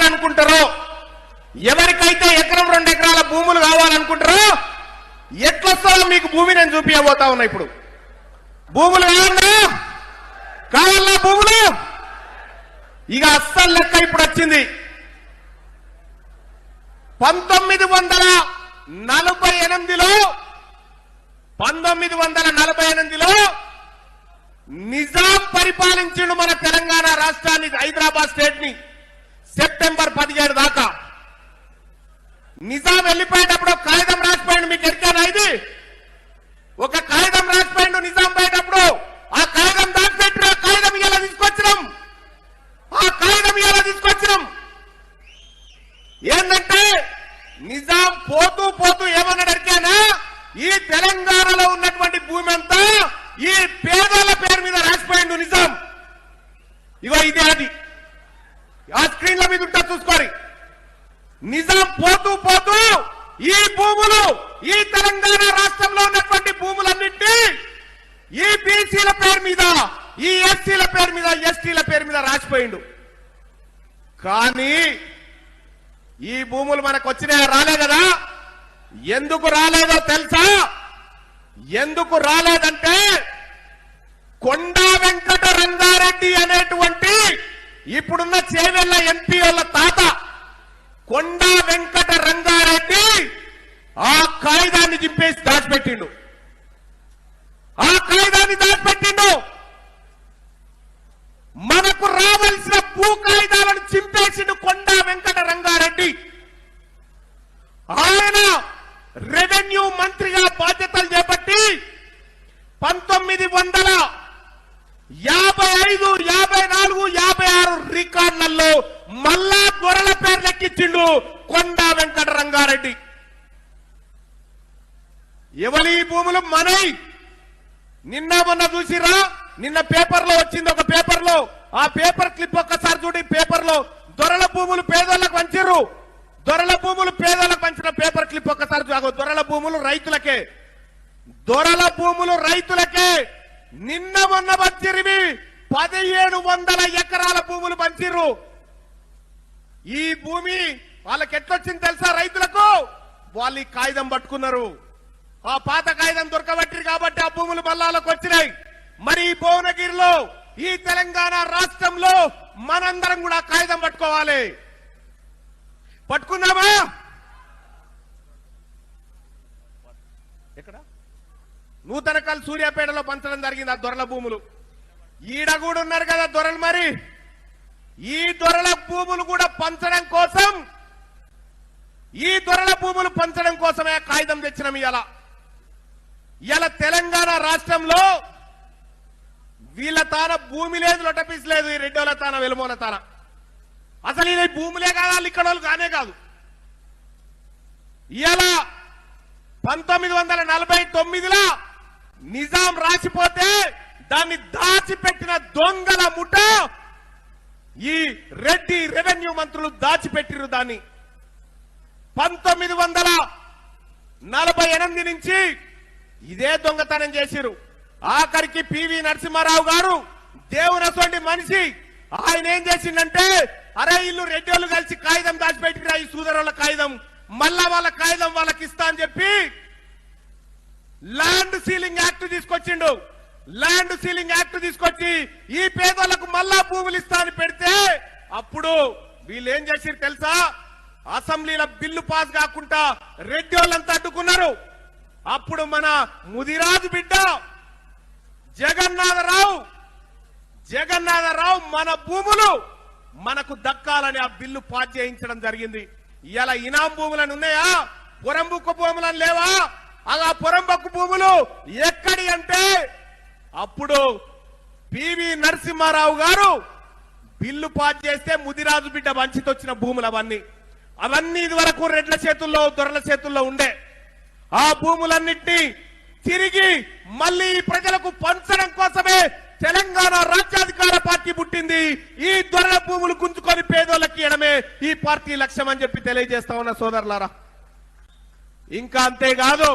కావాలనుకుంటారో, ఎవరికైతే ఎకరం 2 ఎకరాల భూములు కావాలనుకుంటారో ఎట్లొస్తారో మీకు భూమి నేను చూపించబోతా ఉన్నా. ఇప్పుడు భూములు కావాలా భూములు? ఇక అస్సలు లెక్క ఇప్పుడు వచ్చింది. 1948లో నిజాం పరిపాలించిండు మన తెలంగాణ రాష్ట్రాన్ని, హైదరాబాద్ స్టేట్ ని సెప్టెంబర్ 17 దాకా. నిజాం వెళ్ళిపోయేటప్పుడు కాగితం రాసిపోయిండు. మీకు ఎరికేనా ఇది? ఒక కాగితం రాసిపోయిండు నిజాం పోయేటప్పుడు. ఆ కాగితం దాచిపెట్టిన కాగితం ఇలా తీసుకొచ్చినాం. ఏంటంటే నిజాం పోతూ పోతూ ఏమన్నాడు ఎరికేనా? ఈ తెలంగాణలో ఉన్నటువంటి భూమి అంతా ఈ పేదల పేరు మీద రాసిపోయిండు నిజాం. ఇగో ఇదే అది, ఆ స్క్రీన్ల మీద ఉంటా చూసుకోరి. నిజాం పోతూ పోతూ ఈ భూములు, ఈ తెలంగాణ రాష్ట్రంలో ఉన్నటువంటి భూములన్నింటినీ ఈ బీసీల పేరు మీద, ఈ ఎస్సీల పేరు మీద, ఎస్టీల పేరు మీద రాసిపోయిండు. కానీ ఈ భూములు మనకు వచ్చినాయా? రాలే కదా. ఎందుకు రాలేదో తెలుసా? ఎందుకు రాలేదంటే కొండా వెంకట రంగారెడ్డి అనేటువంటి ఇప్పుడున్న చేవెళ్ల ఎంపీ వాళ్ళ తాత కొండా వెంకట రంగారెడ్డి ఆ కాగితాన్ని చింపేసి దాచిపెట్టిండు. మనకు రావాల్సిన భూ కాగితాలను చింపేసిండు కొండా వెంకట రంగారెడ్డి. ఆయన రెవెన్యూ మంత్రిగా బాధ్యతలు చేపట్టి 1955, 54, 56 రికార్డులలో మళ్ళా గొర్రెల పేరు లెక్కించిండు కొండా వెంకట రంగారెడ్డి. ఎవరి భూములు మనై? నిన్న మొన్న చూసిరా? నిన్న పేపర్లో వచ్చింది, ఒక పేపర్లో. ఆ పేపర్ క్లిప్ ఒక్కసారి చూడి. పేపర్లో దొరల భూములు పేదోళ్లకు పంచారు. దొరల భూములు పేదోళ్లకు పంచిన పేపర్ క్లిప్ ఒక్కసారి చూడ. దొరల భూములు రైతులకే, దొరల భూములు రైతులకే. నిన్న మొన్న పంచిరివి 1700 ఎకరాల భూములు పంచిర్రు. ఈ భూమి వాళ్ళకి ఎట్లొచ్చింది తెలుసా? రైతులకు వాళ్ళు ఈ కాగితం పట్టుకున్నారు. ఆ పాత కాగితం దొరకబట్టిరు కాబట్టి ఆ భూములు బల్లాలకు వచ్చినాయి. మరి ఈ భువనగిరిలో, ఈ తెలంగాణ రాష్ట్రంలో మనందరం కూడా కాగితం పట్టుకోవాలి. పట్టుకున్నామా? ఎక్కడ? నూతనకల్ సూర్యాపేటలో పంచడం జరిగింది ఆ దొరల భూములు. ఈడ కూడా ఉన్నారు కదా దొరలు. మరి ఈ దొరల భూములు కూడా పంచడం కోసం, ఈ దొరల భూములు పంచడం కోసమే కాగితం తెచ్చినాం. ఇలా తెలంగాణ రాష్ట్రంలో వీళ్ళ తాన భూమి లేదు, లొటపీస్ లేదు. ఈ రెడ్డోల తాన, వెలుమోల తాన. అసలు ఇది భూములే కాదు, వాళ్ళు ఇక్కడ వాళ్ళు కానే కాదు. ఇలా 1949లో నిజాం రాసిపోతే దాన్ని దాచిపెట్టిన దొంగల ముఠ ఈ రెడ్డి రెవెన్యూ మంత్రులు దాచిపెట్టిరు. దాన్ని 1948 నుంచి ఇదే దొంగతనం చేసిరు. ఆఖరికి పివి నరసింహారావు గారు దేవునటువంటి మనిషి, ఆయన ఏం చేసిందంటే, అరే ఇల్లు రెడ్డిలు కలిసి కాగితం దాచిపెట్టిరా, ఈ సూదరుల కాగితం, మళ్ళా వాళ్ళ కాగితం వాళ్ళకి ఇస్తా అని చెప్పి ల్యాండ్ సీలింగ్ యాక్ట్ తీసుకొచ్చిండు. ల్యాండ్ సీలింగ్ యాక్ట్ తీసుకొచ్చి ఈ పేదలకు మళ్ళా భూములు ఇస్తా అని పెడితే, అప్పుడు వీళ్ళు ఏం చేసిరు తెలుసా? అసెంబ్లీలో బిల్లు పాస్ కాకుండా రెడ్డి వాళ్ళంతా అడ్డుకున్నారు. అప్పుడు మన ముదిరాజు బిడ్డ జగన్నాథరావు మన భూములు మనకు దక్కాలని ఆ బిల్లు పాస్ చేయించడం జరిగింది. ఇలా ఇనాం భూములను ఉన్నాయా? పొరంబుక్కు భూములను లేవా? అలా పొరంబక్కు భూములు ఎక్కడి అంటే అప్పుడు పివి నరసింహారావు గారు బిల్లు పాస్ చేస్తే ముదిరాజు బిడ్డ వంచితొచ్చిన భూములు అవన్నీ ఇది వరకు రెడ్ల చేతుల్లో, దొరల చేతుల్లో ఉండే. ఆ భూములన్నింటినీ తిరిగి మళ్ళీ ప్రజలకు పంచడం కోసమే తెలంగాణ రాజ్యాధికార పార్టీ పుట్టింది. ఈ దొరల భూములు గుంజుకొని పేదోళ్ళకి ఇవ్వడమే ఈ పార్టీ లక్ష్యం అని చెప్పి తెలియజేస్తా ఉన్న సోదరులారా. ఇంకా అంతేకాదు,